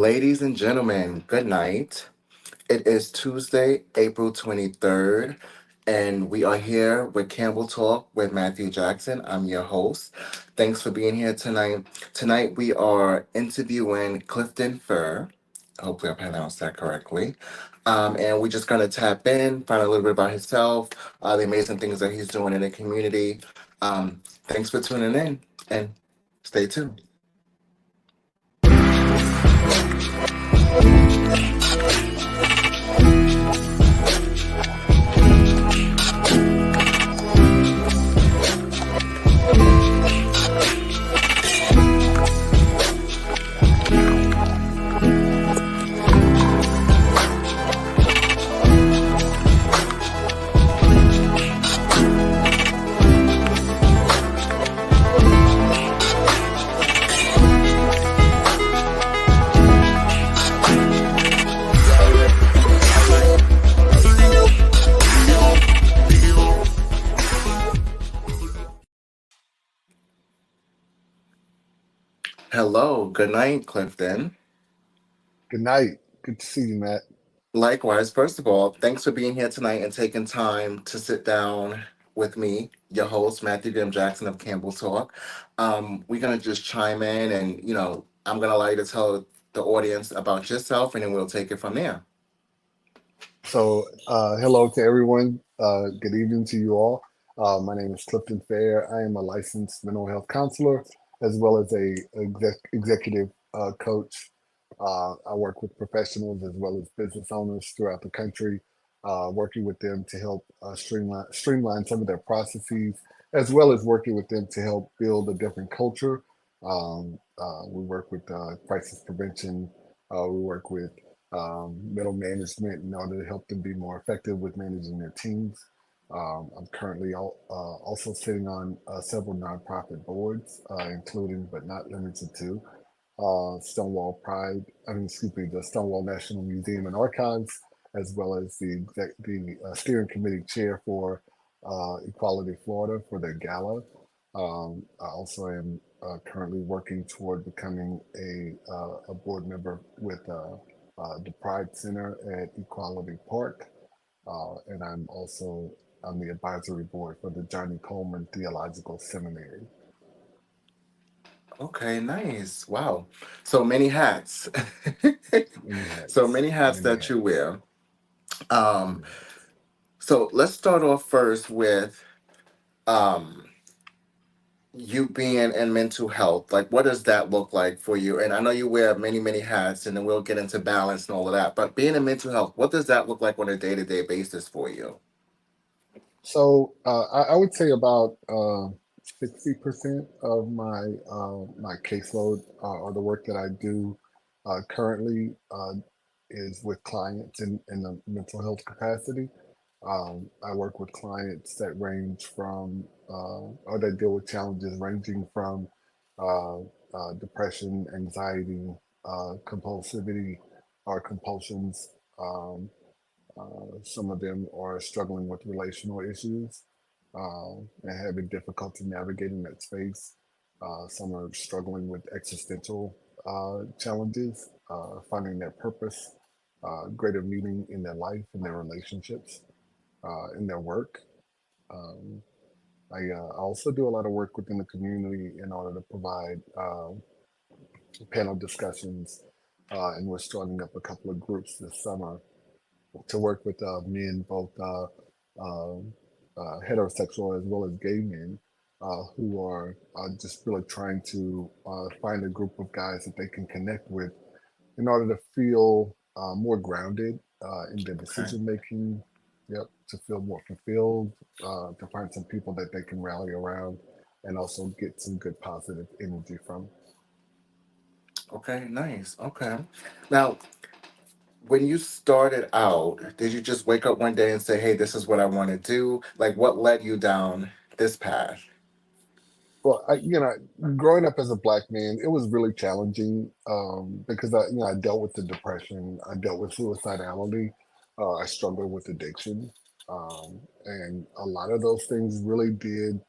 Ladies and gentlemen, good night. It is Tuesday, April 23rd, and we are here with Campbell Talk with Matthew Jackson. I'm your host. Thanks for being here tonight. Tonight, we are interviewing Klifton Fehr. Hopefully, I pronounced that correctly. And we're just going to tap in, find a little bit about himself, the amazing things that he's doing in the community. Thanks for tuning in, and stay tuned. Hello, good night, Clifton. Good night. Good to see you, Matt. Likewise, first of all, thanks for being here tonight and taking time to sit down with me, your host, Matthew Graham Jackson of Campbell Talk. We're going to just chime in and, I'm going to allow you to tell the audience about yourself and then we'll take it from there. Hello to everyone. Good evening to you all. My name is Klifton Fehr. I am a licensed mental health counselor as well as a executive coach. I work with professionals as well as business owners throughout the country, working with them to help streamline some of their processes, as well as working with them to help build a different culture. We work with crisis prevention. We work with middle management in order to help them be more effective with managing their teams. I'm currently also sitting on several nonprofit boards, including but not limited to Stonewall Pride, excuse me, the Stonewall National Museum and Archives, as well as the steering committee chair for Equality Florida for their gala. I also am currently working toward becoming a board member with the Pride Center at Equality Park, and I'm also on the advisory board for the Johnny Coleman Theological Seminary. Okay, nice. Wow. So many hats. Many So hats, many hats many that you hats. wear. Um, so let's start off first with um, you being in mental health. Like, what does that look like for you? And I know you wear many, many hats, and then we'll get into balance and all of that. But being in mental health, what does that look like on a day-to-day basis for you? I would say about 60% of my caseload or the work that I do currently is with clients in the mental health capacity. I work with clients that range from or that deal with challenges ranging from uh, depression, anxiety, compulsivity, or compulsions. Some of them are struggling with relational issues and having difficulty navigating that space. Some are struggling with existential challenges, finding their purpose, greater meaning in their life, in their relationships, in their work. Um, I also do a lot of work within the community in order to provide panel discussions, and we're starting up a couple of groups this summer to work with men, both heterosexual as well as gay men, who are just really trying to find a group of guys that they can connect with in order to feel more grounded in their Okay. decision making. Yep, to feel more fulfilled, to find some people that they can rally around, and also get some good positive energy from. Okay, nice. Okay. Now, when you started out, did you just wake up one day and say, hey, this is what I want to do? Like, what led you down this path? Well, growing up as a black man, it was really challenging because I dealt with the depression, I dealt with suicidality, I struggled with addiction, and a lot of those things really did.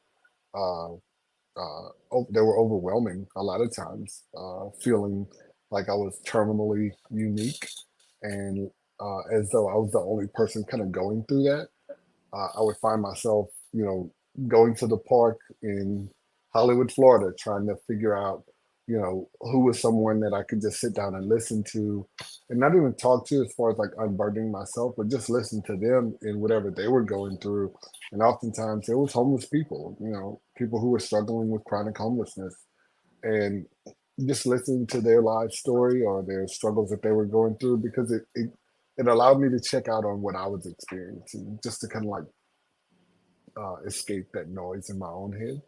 They were overwhelming a lot of times, feeling. like I was terminally unique, and as though I was the only person kind of going through that. I would find myself, going to the park in Hollywood, Florida, trying to figure out, who was someone that I could just sit down and listen to, and not even talk to as far as like unburdening myself, but just listen to them in whatever they were going through. And oftentimes it was homeless people, people who were struggling with chronic homelessness, and just listening to their life story or their struggles that they were going through, because it allowed me to check out on what I was experiencing, just to kind of like escape that noise in my own head,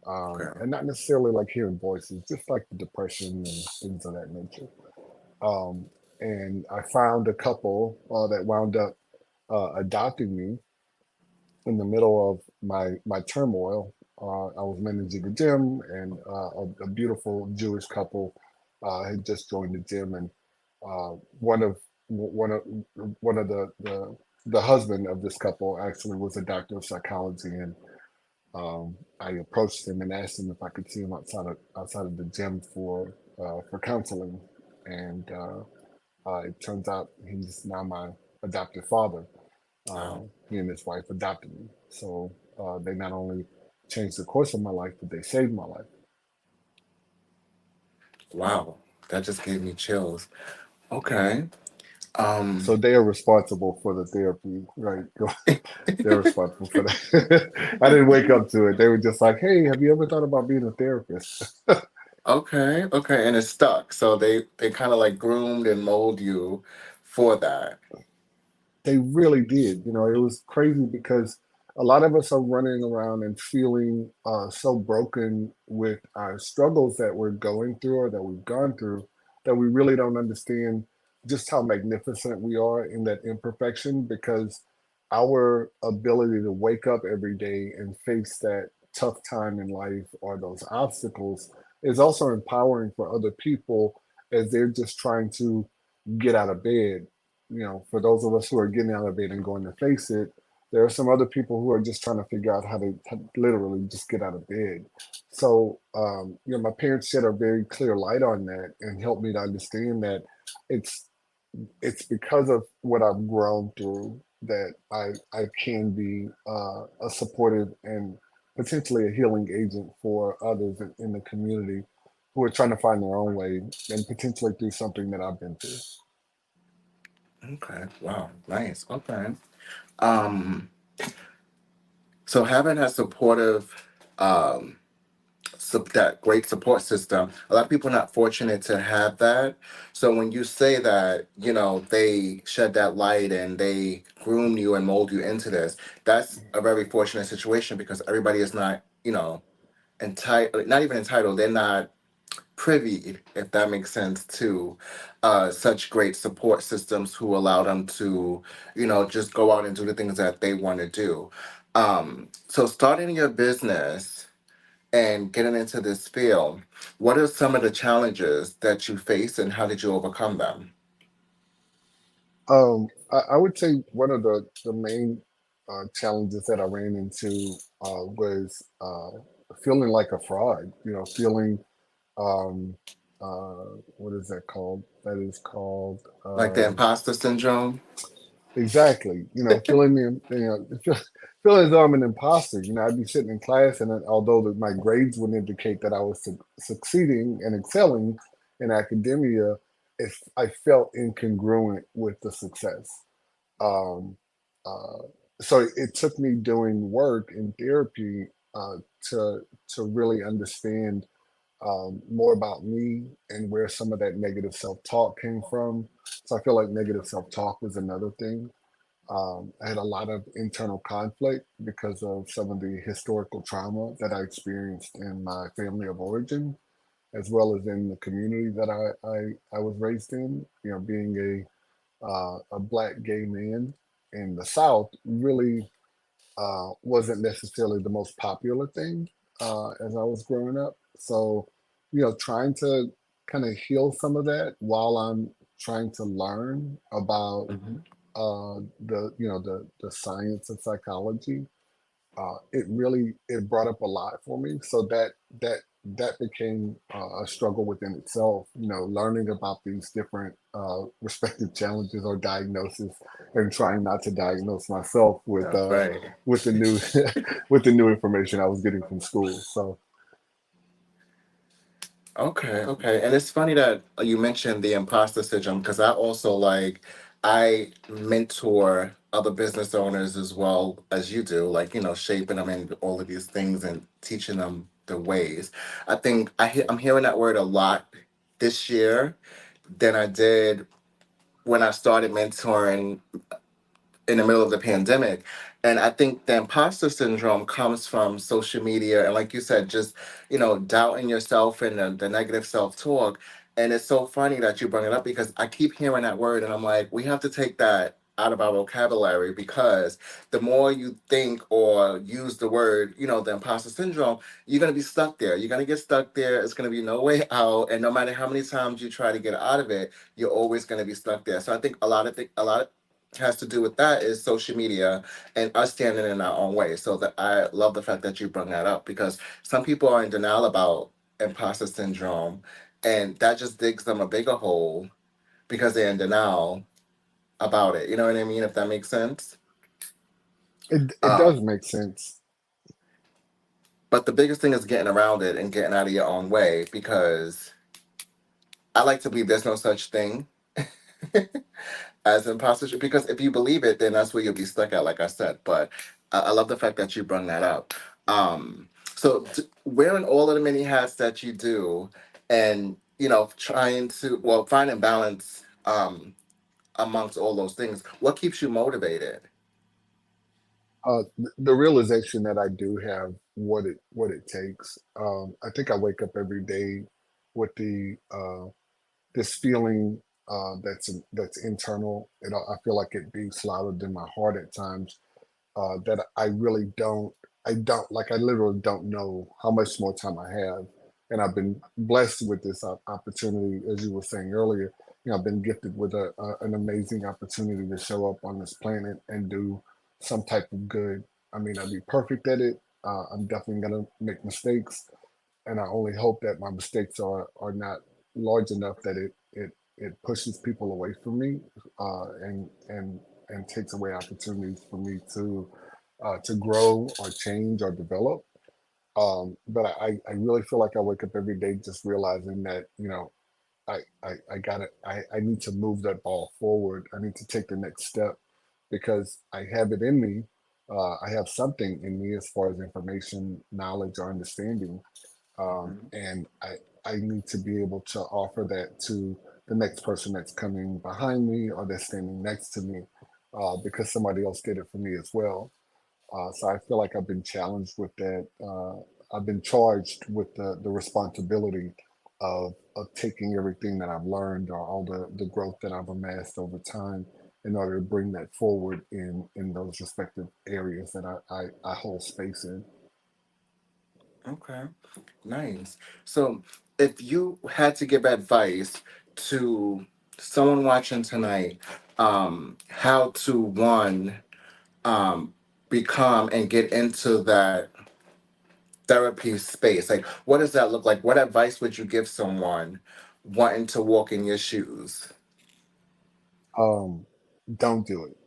Okay. and not necessarily like hearing voices, just like the depression and things of that nature. Um, and I found a couple that wound up adopting me in the middle of my turmoil. I was managing a gym, and a beautiful Jewish couple had just joined the gym, and uh, one of one of one of the husband of this couple actually was a doctor of psychology, and I approached him and asked him if I could see him outside of the gym for counseling, and it turns out he's now my adoptive father. Wow. He and his wife adopted me, so they not only changed the course of my life, but they saved my life. Wow. That just gave me chills. Okay. So Um, they are responsible for the therapy, right? They're responsible for that. I didn't wake up to it. They were just like, "Hey, have you ever thought about being a therapist?" okay. Okay. And it stuck. So they kind of like groomed and mold you for that. They really did. It was crazy because a lot of us are running around and feeling so broken with our struggles that we're going through or that we've gone through, that we really don't understand just how magnificent we are in that imperfection, because our ability to wake up every day and face that tough time in life or those obstacles is also empowering for other people as they're just trying to get out of bed. For those of us who are getting out of bed and going to face it, there are some other people who are just trying to figure out how to literally just get out of bed. So, my parents shed a very clear light on that and helped me to understand that it's it's because of what I've grown through that I can be a supportive and potentially a healing agent for others in the community who are trying to find their own way and potentially through something that I've been through. Okay. Wow. Nice. Okay. Um, so having a supportive, that great support system, a lot of people are not fortunate to have that. So when you say that, they shed that light and they groom you and mold you into this, that's a very fortunate situation because everybody is not, entitled, not even entitled, they're not privy, if that makes sense, to such great support systems who allow them to, just go out and do the things that they want to do. So starting your business and getting into this field, what are some of the challenges that you face and how did you overcome them? I would say one of the main challenges that I ran into was feeling like a fraud. Feeling um, what is that called? That is called Like the imposter syndrome? exactly. Feeling feeling as though I'm an imposter. I'd be sitting in class, and although my grades would indicate that I was succeeding and excelling in academia, if I felt incongruent with the success. Um, uh, so it took me doing work in therapy to really understand more about me and where some of that negative self talk came from. So I feel like negative self talk was another thing. I had a lot of internal conflict because of some of the historical trauma that I experienced in my family of origin, as well as in the community that I was raised in. Being a black gay man in the South really wasn't necessarily the most popular thing as I was growing up. So, trying to kind of heal some of that while I'm trying to learn about Hmm. the science of psychology. It brought up a lot for me. So that that became a struggle within itself. Learning about these different respective challenges or diagnosis, and trying not to diagnose myself That's right. with the new with the new information I was getting from school. So Okay, okay. And it's funny that you mentioned the imposter syndrome because I also I mentor other business owners as well as you do, like, shaping them in all of these things and teaching them the ways. I think I'm hearing that word a lot this year than I did when I started mentoring in the middle of the pandemic. And I think the imposter syndrome comes from social media. And like you said, just, doubting yourself and the negative self talk. And it's so funny that you bring it up because I keep hearing that word and I'm like, we have to take that out of our vocabulary because the more you think or use the word, the imposter syndrome, you're going to be stuck there. You're going to get stuck there. It's going to be no way out. And no matter how many times you try to get out of it, you're always going to be stuck there. So I think a lot of has to do with that is social media and us standing in our own way. So that I love the fact that you brought that up because some people are in denial about imposter syndrome, and that just digs them a bigger hole because they're in denial about it. You know what I mean? If that makes sense. it Um, does make sense. but the biggest thing is getting around it and getting out of your own way because I like to believe there's no such thing as imposter because if you believe it, then that's where you'll be stuck at, like I said. But I love the fact that you brought that up. Wearing all of the many hats that you do, and trying to finding balance amongst all those things. What keeps you motivated? The realization that I do have what it takes. I think I wake up every day with the this feeling that's internal. I feel like it beats louder than my heart at times. That I really I literally don't know how much more time I have. And I've been blessed with this opportunity, as you were saying earlier. I've been gifted with an amazing opportunity to show up on this planet and do some type of good. I mean, I'll be perfect at it. I'm definitely gonna make mistakes, and I only hope that my mistakes are not large enough that it pushes people away from me, and takes away opportunities for me to grow or change or develop. But I really feel like I wake up every day just realizing that I gotta I need to move that ball forward. I need to take the next step because I have it in me. I have something in me as far as information, knowledge, or understanding, Mhm. and I need to be able to offer that to the next person that's coming behind me or that's standing next to me, because somebody else did it for me as well. So I feel like I've been challenged with that. I've been charged with the responsibility of taking everything that I've learned or all the growth that I've amassed over time in order to bring that forward in those respective areas that I hold space in. Okay, nice. So, if you had to give advice to someone watching tonight, how to um, become and get into that therapy space? Like, what does that look like? What advice would you give someone wanting to walk in your shoes? Um, don't do it.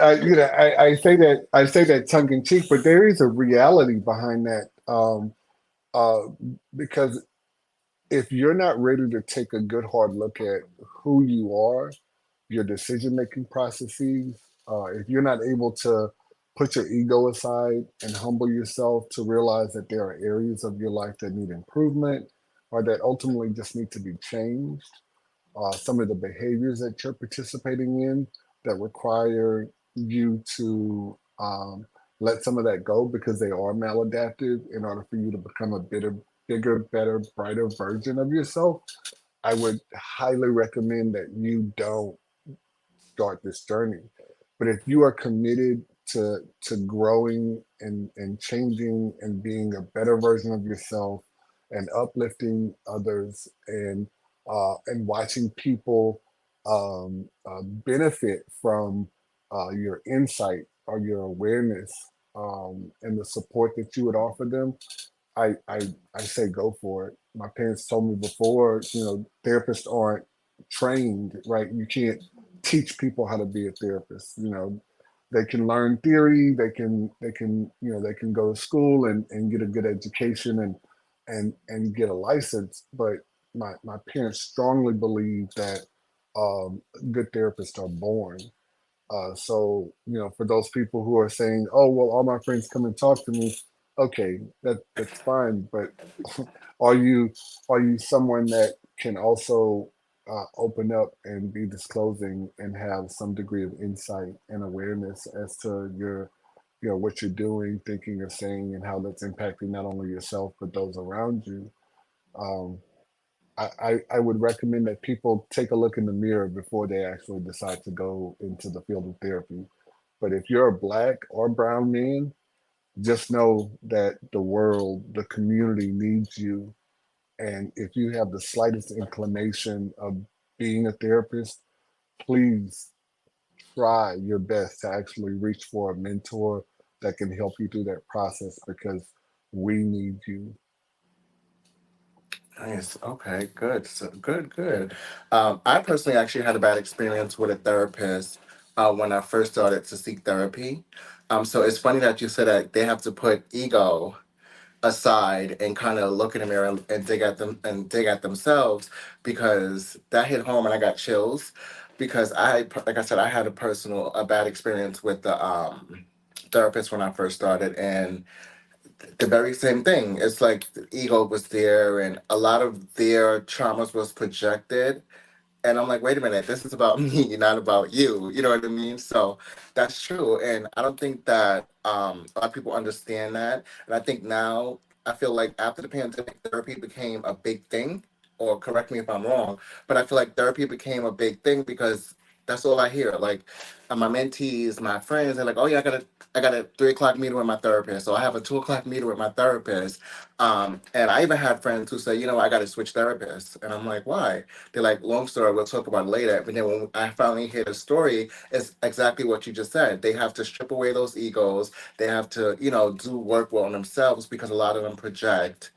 I say that tongue in cheek, but there is a reality behind that. Uh, because if you're not ready to take a good hard look at who you are, your decision making processes, if you're not able to put your ego aside and humble yourself to realize that there are areas of your life that need improvement or that ultimately just need to be changed, some of the behaviors that you're participating in that require you to let some of that go because they are maladaptive in order for you to become a bigger, better, brighter version of yourself. I would highly recommend that you don't start this journey. But if you are committed to growing and changing and being a better version of yourself and uplifting others and watching people benefit from your insight or your awareness, and the support that you would offer them, I, I I say go for it. My parents told me before, therapists aren't trained, right? You can't teach people how to be a therapist. They can learn theory, they can go to school and get a good education and get a license. But my parents strongly believe that good therapists are born. So, for those people who are saying, "Oh, well, all my friends come and talk to me," okay, that's fine. But are you are you someone that can also open up and be disclosing and have some degree of insight and awareness as to what you're doing, thinking, or saying, and how that's impacting not only yourself but those around you? Um, I would recommend that people take a look in the mirror before they actually decide to go into the field of therapy. But if you're a black or brown man, just know that the world, the community needs you. And if you have the slightest inclination of being a therapist, please try your best to actually reach for a mentor that can help you through that process because we need you. Nice. Okay, good. So, good, good. I personally actually had a bad experience with a therapist when I first started to seek therapy. So it's funny that you said that they have to put ego aside and kind of look in the mirror and dig at them and dig at themselves, because that hit home and I got chills because like I said, I had a bad experience with the therapist when I first started, and the very same thing. It's like the ego was there and a lot of their traumas was projected, and I'm like, wait a minute, this is about me, not about you. You know what I mean? So that's true. And I don't think that a lot of people understand that. And I think now, I feel like after the pandemic, therapy became a big thing. Or correct me if I'm wrong, but I feel like therapy became a big thing because that's all I hear. Like my mentees, my friends, they're like, "Oh yeah, I got a 3 o'clock meeting with my therapist, or I have a 2 o'clock meeting with my therapist." And I even had friends who say, I got to switch therapists," and I'm like, "Why?" They're like, "Long story, we'll talk about it later." But then when I finally hear the story, it's exactly what you just said. They have to strip away those egos. They have to, do work on themselves because a lot of them project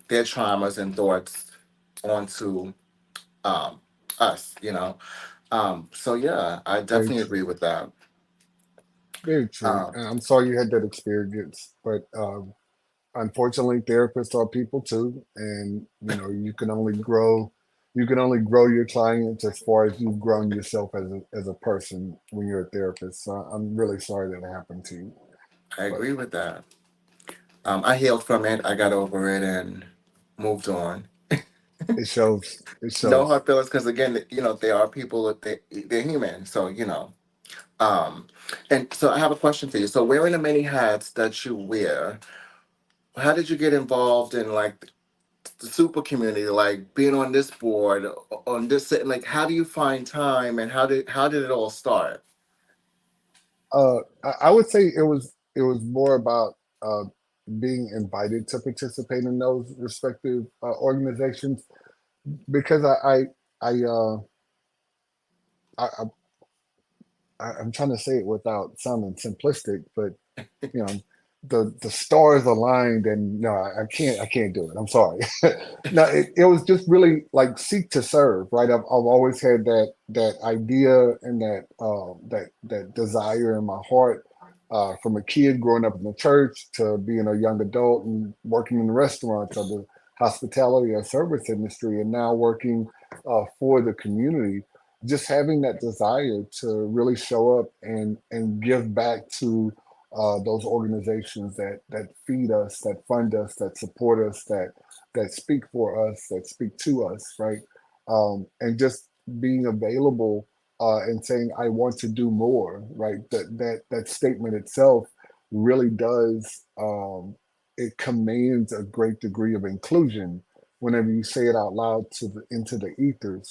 their traumas and thoughts onto um, us. So yeah, I Very definitely agree true. with that. Very true. Um, And I'm sorry you had that experience, but unfortunately, therapists are people too, and you can only grow your clients as far as you've grown yourself as a person when you're a therapist. So I'm really sorry that happened to you, I but agree with that. I healed from it. I got over it and moved on. it shows. It No shows. hard feelings, because again, they are people. That they're human. So. Um, and so I have a question for you. So wearing the many hats that you wear, how did you get involved in like the super community, like being on this board, on this, like how do you find time and how did it all start? I would say it was more about uh, being invited to participate in those respective organizations because I I'm trying to say it without sounding simplistic, but you know, the stars aligned, and no, I can't do it. I'm sorry. No, it was just really like seek to serve, right? I've always had that idea and that desire in my heart. From a kid growing up in the church to being a young adult and working in restaurants or the hospitality or service industry, and now working for the community, just having that desire to really show up and give back to those organizations that feed us, that fund us, that support us, that speak for us, that speak to us, right? And just being available and saying, "I want to do more," right? That statement itself really does. It commands a great degree of inclusion whenever you say it out loud into the ethers,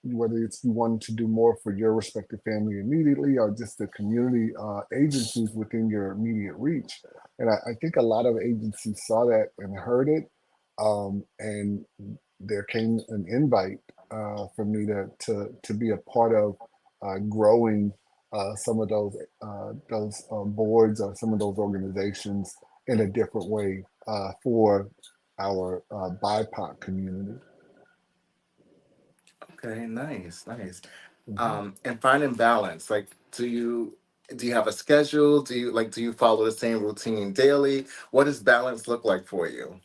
whether it's you wanting to do more for your respective family immediately or just the community agencies within your immediate reach. And I think a lot of agencies saw that and heard it. And there came an invite for me to be a part of growing. some of those boards or some of those organizations in a different way for our BIPOC community. Okay, nice, nice. Mhm. And finding balance, like, do you have a schedule? Do you follow the same routine daily? What does balance look like for you?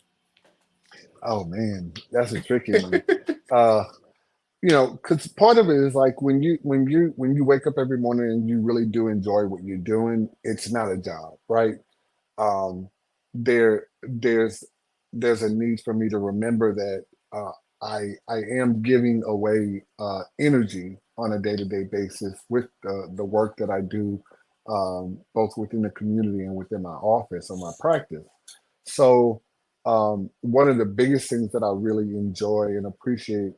Oh man, that's a tricky one. Uh, because part of it is like when you wake up every morning and you really do enjoy what you're doing, it's not a job, right? um, there's a need for me to remember that I am giving away energy on a day to day basis with the work that I do, both within the community and within my office or my practice. So one of the biggest things that I really enjoy and appreciate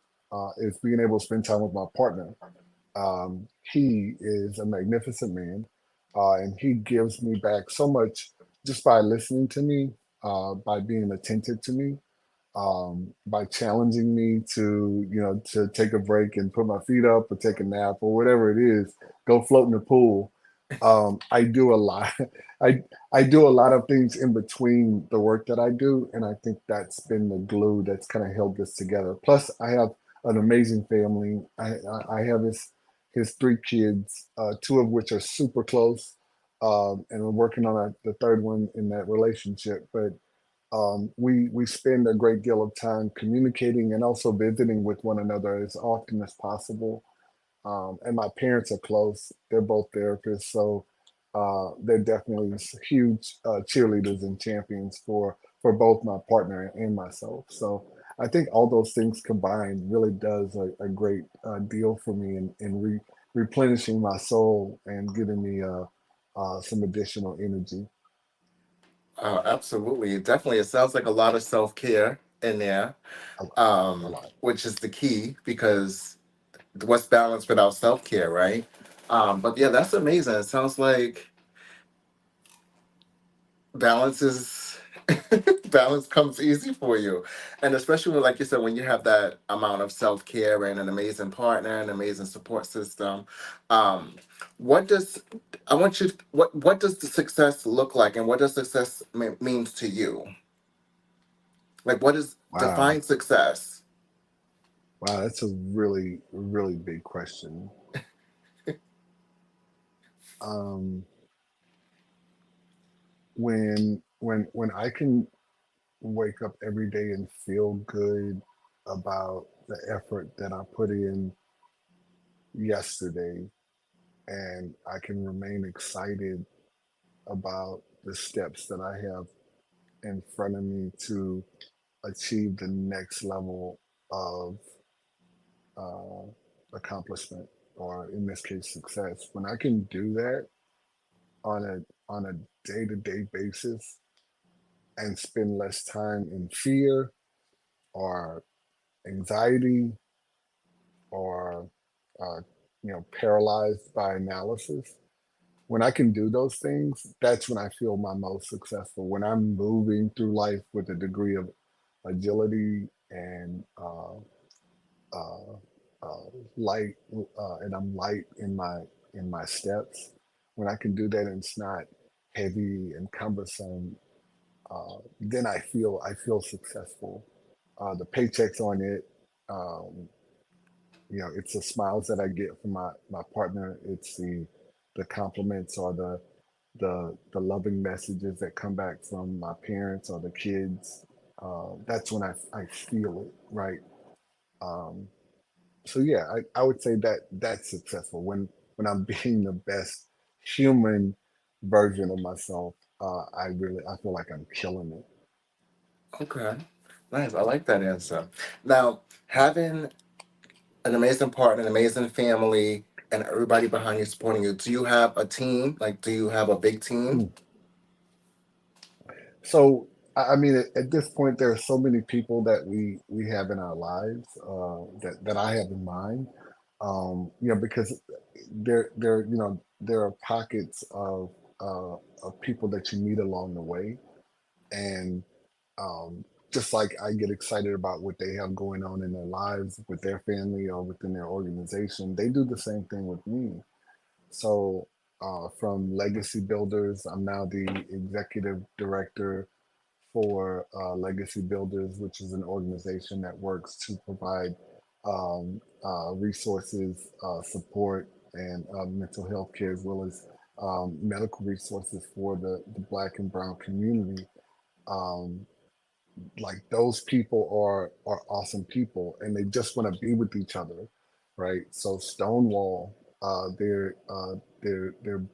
is being able to spend time with my partner. He is a magnificent man, and he gives me back so much just by listening to me, by being attentive to me, by challenging me to take a break and put my feet up or take a nap or whatever it is, go float in the pool. I do a lot. I I do a lot of things in between the work that I do, and I think that's been the glue that's kind of held this together. Plus, I have an amazing family. I have his three kids, two of which are super close, and we're working on the third one in that relationship. But we spend a great deal of time communicating and also visiting with one another as often as possible. And my parents are close; they're both therapists, so they're definitely huge cheerleaders and champions for both my partner and myself. So I think all those things combined really does a great deal for me in replenishing my soul and giving me some additional energy. Absolutely, definitely. It sounds like a lot of self care in there, A lot, a lot. which is the key because what's balance without self care, right? But yeah, that's amazing. It sounds like balance is balance comes easy for you, and especially when, like you said, when you have that amount of self care and an amazing partner, an amazing support system. Um, what does I want you? What does the success look like, and what does success means to you? Like, what is Wow, define success? wow, that's a really really big question. Um, when I can wake up every day and feel good about the effort that I put in yesterday, and I can remain excited about the steps that I have in front of me to achieve the next level of uh, accomplishment, or in this case, success. When I can do that on a day to day basis and spend less time in fear or anxiety or uh, paralyzed by analysis. When I can do those things, that's when I feel my most successful. When I'm moving through life with a degree of agility and uh, light, and I'm light in my steps. When I can do that and it's not heavy and cumbersome, then I feel successful. The paychecks on it, um, it's the smiles that I get from my partner. It's the compliments or the loving messages that come back from my parents or the kids. That's when I feel it, right? Um, so yeah, I would say that that's successful when I'm being the best human version of myself. I feel like I'm killing it. Okay, nice. I like that answer. Now, having an amazing partner, an amazing family, and everybody behind you supporting you. Do you have a team? Like, do you have a big team? Mm. So I mean, at this point, there are so many people that we have in our lives that I have in mind. Because there are pockets of people that you meet along the way, and just like I get excited about what they have going on in their lives with their family or within their organization, they do the same thing with me. So from Legacy Builders, I'm now the executive director for Legacy Builders, which is an organization that works to provide resources, support, and mental health care, as well as medical resources for the Black and Brown community. Um, like those people are awesome people, and they just want to be with each other, right? So Stonewall, their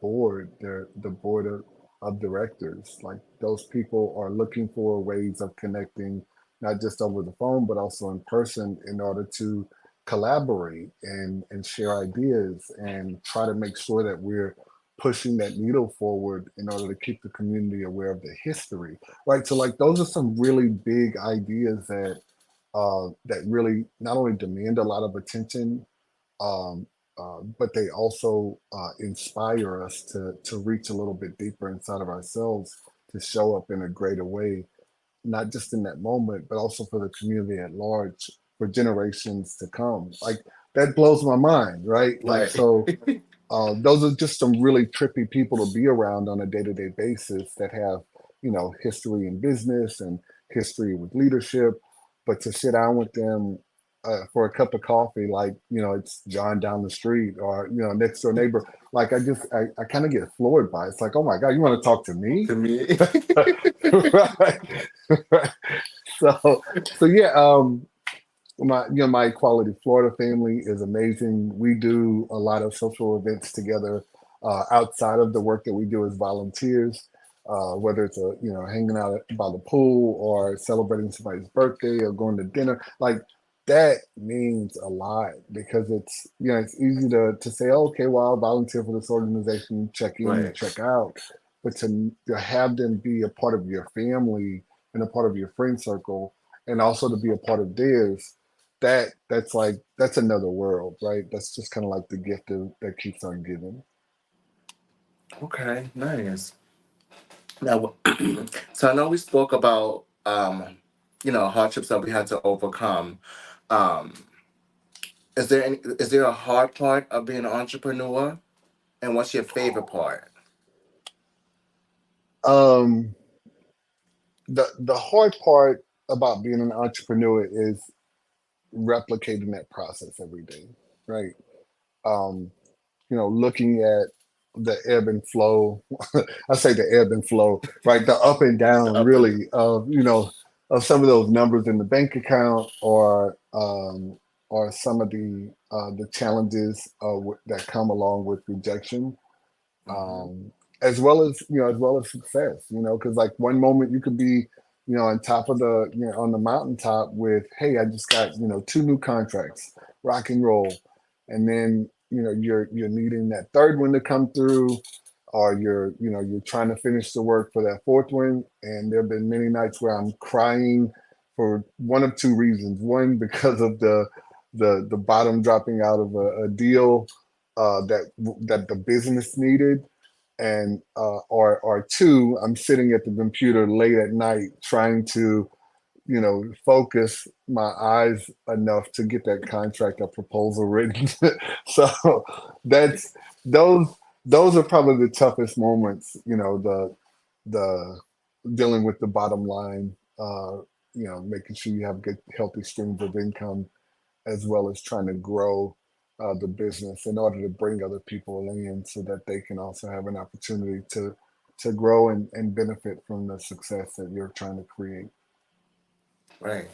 board, their the board of directors, like those people are looking for ways of connecting, not just over the phone but also in person, in order to collaborate and share ideas and try to make sure that we're pushing that needle forward in order to keep the community aware of the history, right? So like those are some really big ideas that really not only demand a lot of attention, um, but they also inspire us to reach a little bit deeper inside of ourselves, to show up in a greater way, not just in that moment, but also for the community at large, for generations to come. Like that blows my mind, right? Like Right. so those are just some really trippy people to be around on a day-to-day basis that have, history in business and history with leadership. But to sit down with them for a cup of coffee, like, it's John down the street or, next door neighbor, like I kind of get floored by it. It's like, oh my God, you want to talk to me? To me. Right. So yeah, my Equality Florida family is amazing. We do a lot of social events together outside of the work that we do as volunteers, whether it's hanging out by the pool or celebrating somebody's birthday or going to dinner. Like that means a lot because it's easy to say, oh, okay, well, I'll volunteer for this organization, you check in, you Right. check out, but to have them be a part of your family and a part of your friend circle, and also to be a part of theirs, that's another world, right? That's just kind of like the gift that keeps on giving. Okay, nice. Now, so I know we spoke about hardships that we had to overcome. Um, is there a hard part of being an entrepreneur, and what's your favorite part? Um, the hard part about being an entrepreneur is replicating that process every day, right? Um, looking at the ebb and flow. I say the ebb and flow, right? The up and The down, up and really, of some of those numbers in the bank account, or some of the challenges that come along with rejection, hmm as well as success. Because like one moment you could be, on top of on the mountaintop with, hey, I just got two new contracts, rock and roll, and then you're needing that third one to come through, or you're trying to finish the work for that fourth one. And there have been many nights where I'm crying for one of two reasons: one, because of the bottom dropping out of a deal that the business needed, and or two, I'm sitting at the computer late at night trying to focus my eyes enough to get that contract or proposal written. So that's those those are probably the toughest moments. The dealing with the bottom line. Making sure you have good, healthy streams of income, as well as trying to grow the business in order to bring other people in so that they can also have an opportunity to grow and benefit from the success that you're trying to create. Right.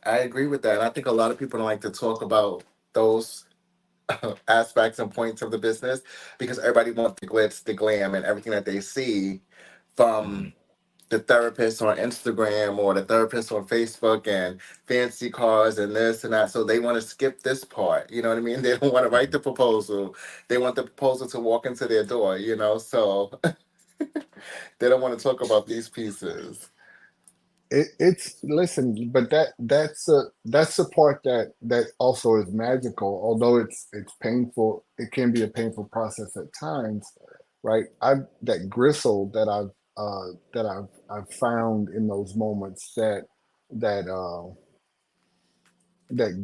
I agree with that. And I think a lot of people don't like to talk about those aspects and points of the business because everybody wants the glitz, the glam, and everything that they see Mhm. from the therapist on Instagram or the therapist on Facebook and fancy cars and this and that. So they want to skip this part. You know what I mean? They don't want to write the proposal. They want the proposal to walk into their door. So they don't want to talk about these pieces. It's listen, but that's the part that also is magical. Although it's painful, it can be a painful process at times, right? I've that gristle that I've found in those moments, that that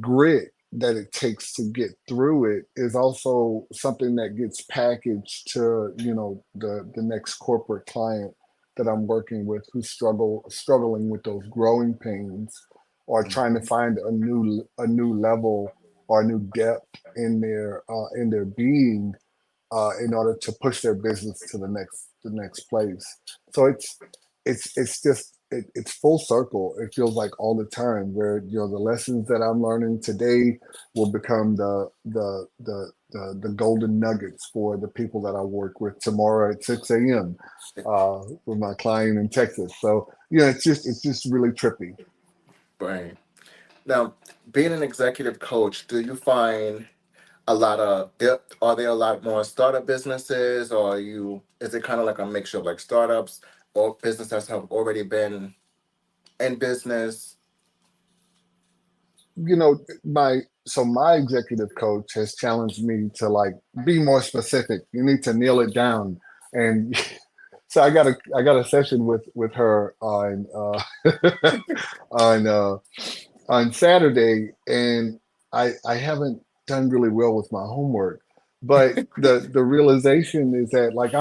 grit. that it takes to get through it is also something that gets packaged to, the next corporate client that I'm working with who's struggling with those growing pains, or trying to Mhm. find a new level or a new depth in their being, in order to push their business to the next place. So it's just it's full circle. It feels like all the time, where the lessons that I'm learning today will become the golden nuggets for the people that I work with tomorrow at 6 a.m. With my client in Texas. So it's just really trippy. Right. Now, being an executive coach, do you find a lot of are there a lot more startup businesses, or is it kind of like a mixture of like startups or businesses that have already been in business? My executive coach has challenged me to like be more specific. You need to nail it down. And so I got a session with her on on Saturday, and I haven't done really well with my homework. But the realization is that, like,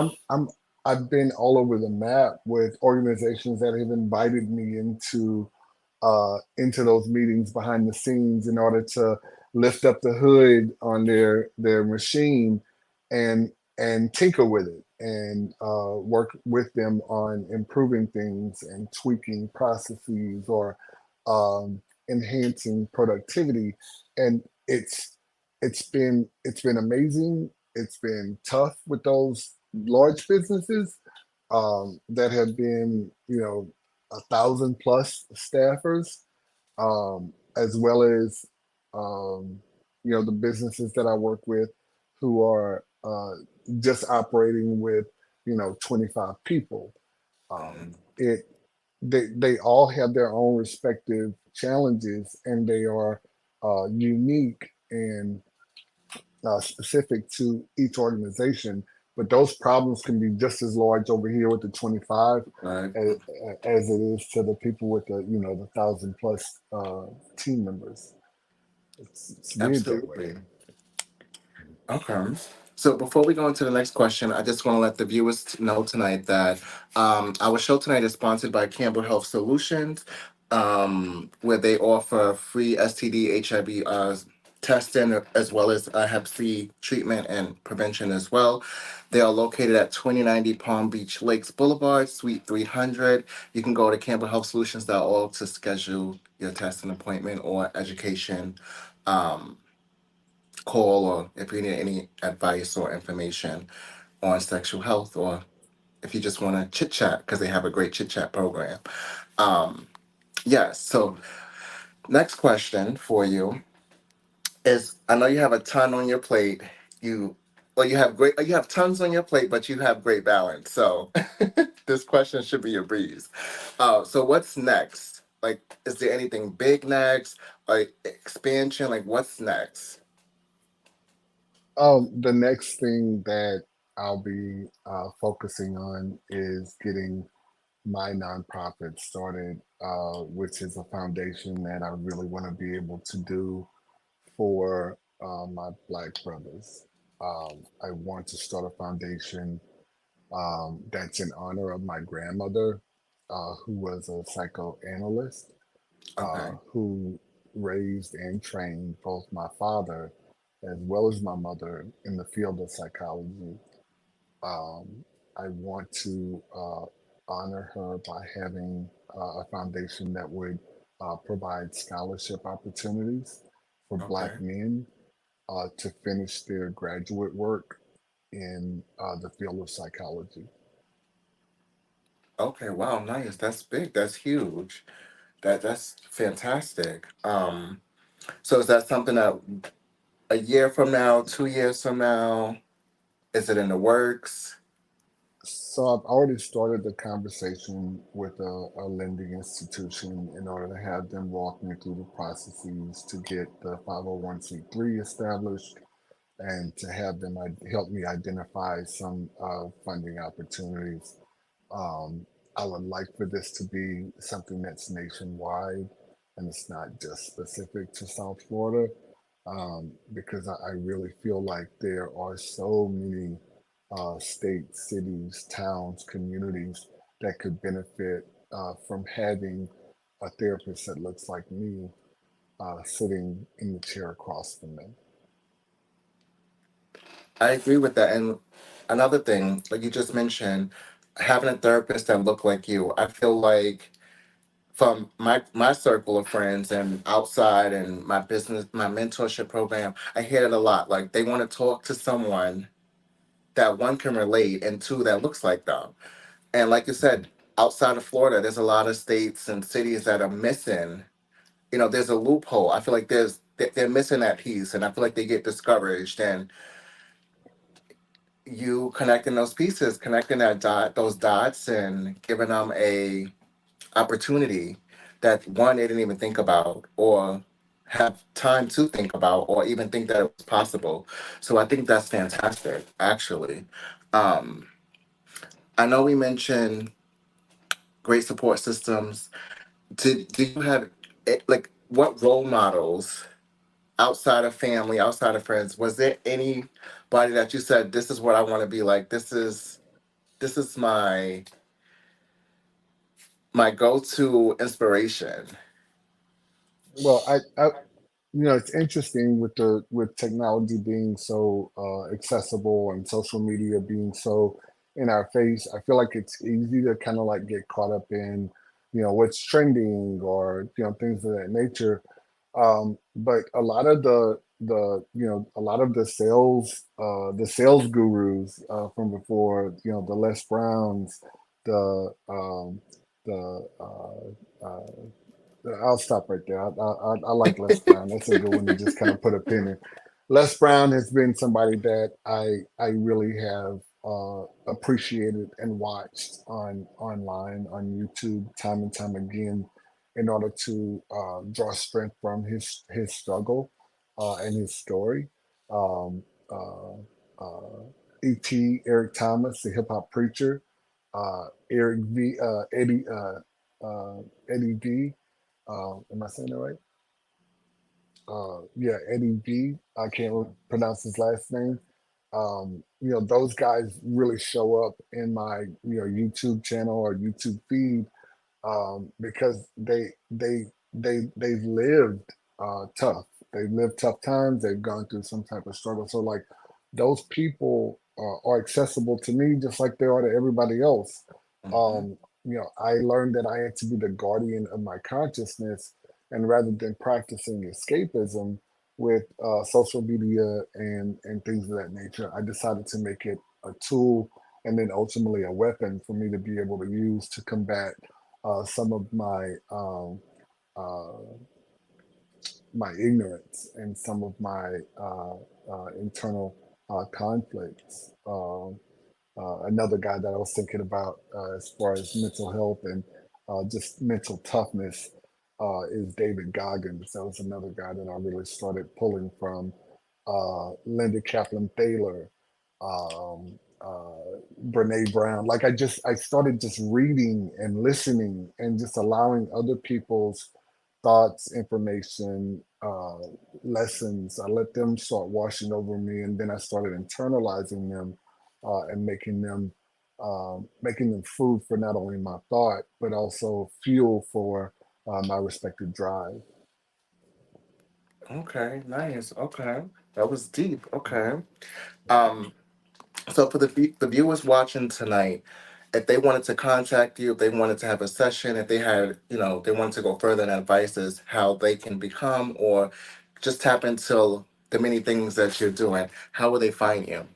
I've been all over the map with organizations that have invited me into those meetings behind the scenes in order to lift up the hood on their machine and tinker with it, and work with them on improving things and tweaking processes, or um, enhancing productivity. And it's been amazing. It's been tough with those large businesses that have been, 1,000 plus staffers, as well as, um, the businesses that I work with who are just operating with 25 people. Mhm. It they all have their own respective challenges, and they are unique and specific to each organization. But those problems can be just as large over here with the 25 Right. as, as it is to the people with the 1,000 plus team members. It's weird that way. Absolutely. Okay. So before we go into the next question, I just want to let the viewers know tonight that our show tonight is sponsored by Campbell Health Solutions, where they offer free STD, HIV testing, as well as Hep C treatment and prevention as well. They are located at 2090 Palm Beach Lakes Boulevard, Suite 300. You can go to campbellhealthsolutions.org to schedule your testing appointment or education. Um, Call, or if you need any advice or information on sexual health, or if you just want to chit chat, because they have a great chit chat program. Um, yes. So next question for you is: I know you have a ton on your plate. You you have tons on your plate, but you have great balance. So this question should be a breeze. So what's next? Like, is there anything big next? Like expansion? Like, what's next? The next thing that I'll be focusing on is getting my nonprofit started, which is a foundation that I really want to be able to do for my Black brothers. I want to start a foundation that's in honor of my grandmother, who was a psychoanalyst, Okay. who raised and trained both my father as well as my mother in the field of psychology. Um, I want to honor her by having a foundation that would provide scholarship opportunities for Black Okay. men to finish their graduate work in the field of psychology. Okay, wow, nice. That's big. That's huge. That's fantastic. So is that something that a year from now, 2 years from now, is it in the works? So I've already started the conversation with a lending institution in order to have them walk me through the processes to get the 501(c)(3) established, and to have them help me identify some funding opportunities. Um, I would like for this to be something that's nationwide, and it's not just specific to South Florida. because I really feel like there are so many states, cities, towns, communities that could benefit from having a therapist that looks like me sitting in the chair across from them. I agree with that. And another thing, like you just mentioned, having a therapist that look like you, I feel like from my circle of friends and outside and my business, my mentorship program, I hear it a lot. Like they want to talk to someone that one can relate and two that looks like them. And like you said, outside of Florida, there's a lot of states and cities that are missing. There's a loophole. I feel like they're missing that piece, and I feel like they get discouraged. And you connecting those pieces, connecting those dots, and giving them a opportunity that one they didn't even think about or have time to think about or even think that it was possible. So I think that's fantastic, actually. Um, I know we mentioned great support systems. Do you have like what role models outside of family, outside of friends? Was there anybody that you said this is what I want to be like? This is my go-to inspiration. Well, it's interesting with the with technology being so accessible and social media being so in our face. I feel like it's easy to kind of like get caught up in, what's trending or things of that nature. But a lot of a lot of the sales gurus from before, the Les Browns, the I'll stop right there. I like Les Brown. That's a good one to just kind of put a pin in. Les Brown has been somebody that I really have appreciated and watched online on YouTube time and time again, in order to draw strength from his struggle and his story. Um, uh, E.T. Eric Thomas, the hip hop preacher, Eric V. Eddie V. Am I saying that right? Yeah, Eddie V. I can't pronounce his last name. Those guys really show up in my YouTube channel or YouTube feed because they've lived tough. They've lived tough times. They've gone through some type of struggle. So like those people are accessible to me just like they are to everybody else. Hmm. Um, I learned that I had to be the guardian of my consciousness, and rather than practicing escapism with social media and things of that nature, I decided to make it a tool and then ultimately a weapon for me to be able to use to combat some of uh, my ignorance and some of my internal conflicts. Another guy that I was thinking about as far as mental health and just mental toughness is David Goggins. That was another guy that I really started pulling from. Linda Kaplan Thaler, Brene Brown. Like I started just reading and listening and just allowing other people's thoughts, information, lessons. I let them start washing over me, and then I started internalizing them and making them food for not only my thought but also fuel for my respective drive. Okay, nice. Okay, that was deep. Okay. Um, so for the viewers watching tonight, if they wanted to contact you, if they wanted to have a session, if they had, they wanted to go further in advices, how they can become or just tap into the many things that you're doing, how will they find you?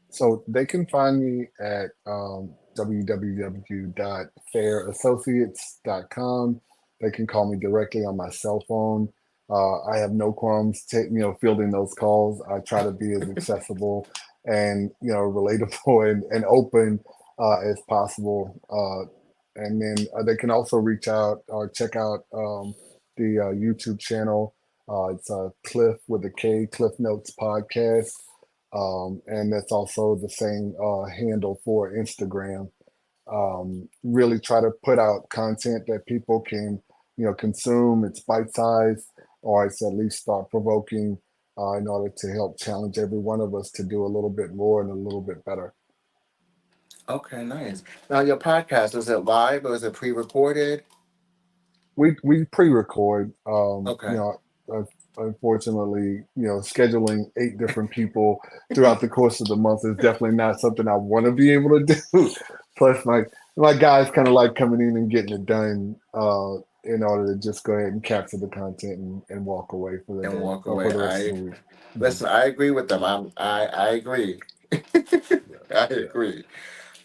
So they can find me at www.fairassociates.com. They can call me directly on my cell phone. I have no qualms, fielding those calls. I try to be as accessible and relatable and open as possible. And then they can also reach out or check out the YouTube channel. It's Cliff with a K, Cliff Notes Podcast, and that's also the same handle for Instagram. Really try to put out content that people can consume. It's bite sized. or it's at least thought provoking in order to help challenge every one of us to do a little bit more and a little bit better. Okay, nice. Now, your podcast, is it live or is it pre-recorded? We pre-record. Okay. Unfortunately, scheduling 8 different people throughout the course of the month is definitely not something I want to be able to do. Plus, my guys kind of like coming in and getting it done in order to just go ahead and capture the content and walk away for the And day walk or for away. the rest of I the week. Mhm. listen. I agree with them. I agree. Yeah, I yeah. agree.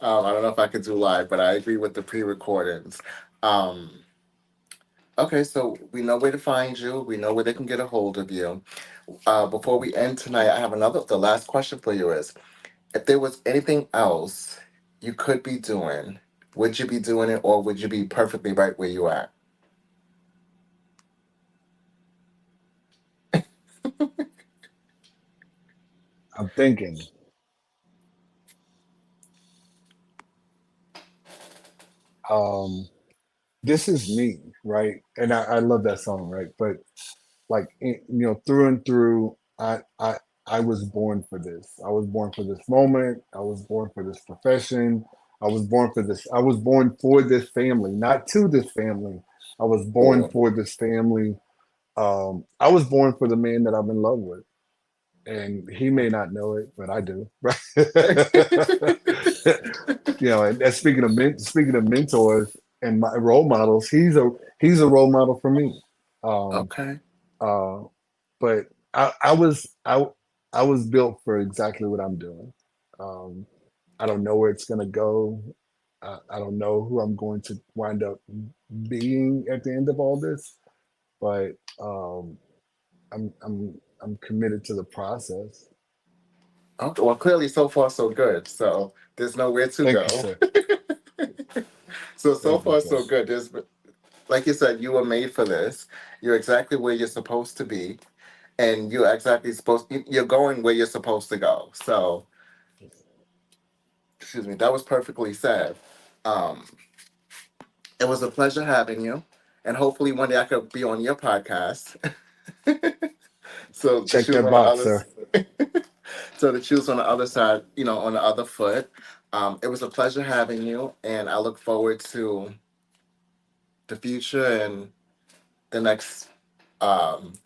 I don't know if I could do live, but I agree with the pre-recordings. Um, okay, so we know where to find you. We know where they can get a hold of you. Before we end tonight, I have another. The last question for you is: if there was anything else you could be doing, would you be doing it, or would you be perfectly right where you at? I'm thinking. Um, this is me, right? And I love that song, right? But like through and through, I was born for this. I was born for this moment. I was born for this profession. I was born for this. I was born for this family, not to this family. I was born Cool. for this family. I was born for the man that I'm in love with, and he may not know it, but I do. Right? And speaking of mentors and my role models, he's a role model for me. Um, Okay. uh, but I was built for exactly what I'm doing. Um, I don't know where it's gonna go. I don't know who I'm going to wind up being at the end of all this, but I'm committed to the process. Okay. Well, clearly, so far so good. So there's nowhere to Thank you, go. sir. So Thank you, far sir. so good. There's, like you said, you were made for this. You're exactly where you're supposed to be, and you're exactly supposed. You're going where you're supposed to go. So, excuse me, that was perfectly said. Um, it was a pleasure having you, and hopefully one day I could be on your podcast. So the Check shoes that on the box, other, sir. so the shoes on the other side, on the other foot. It was a pleasure having you, and I look forward to the future and the next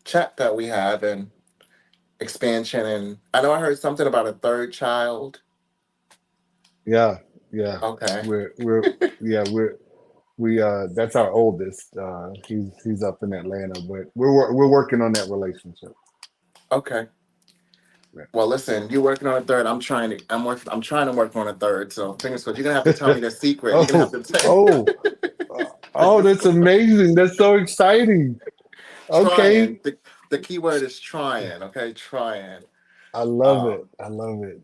chat that we have and expansion. And I know I heard something about a third child. Yeah, yeah. Okay, We're yeah we that's our oldest. He's up in Atlanta, but we're working on that relationship. okay. Yeah. Well, listen, you're working on a third. I'm trying to work on a third. So fingers crossed. You're gonna have to tell me the secret. You're gonna have Oh, to tell. oh, oh, Fingers that's crossed. amazing. That's so exciting. Okay. Trying. The key word is trying. Okay, trying. I love it. Um, I love it.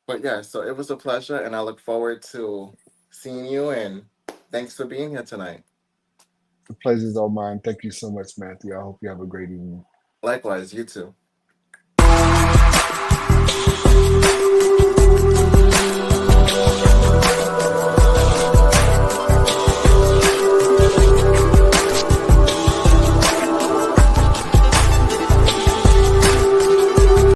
but yeah, so it was a pleasure, and I look forward to seeing you. And thanks for being here tonight. The pleasure's all mine. Thank you so much, Matthew. I hope you have a great evening. Likewise, you too.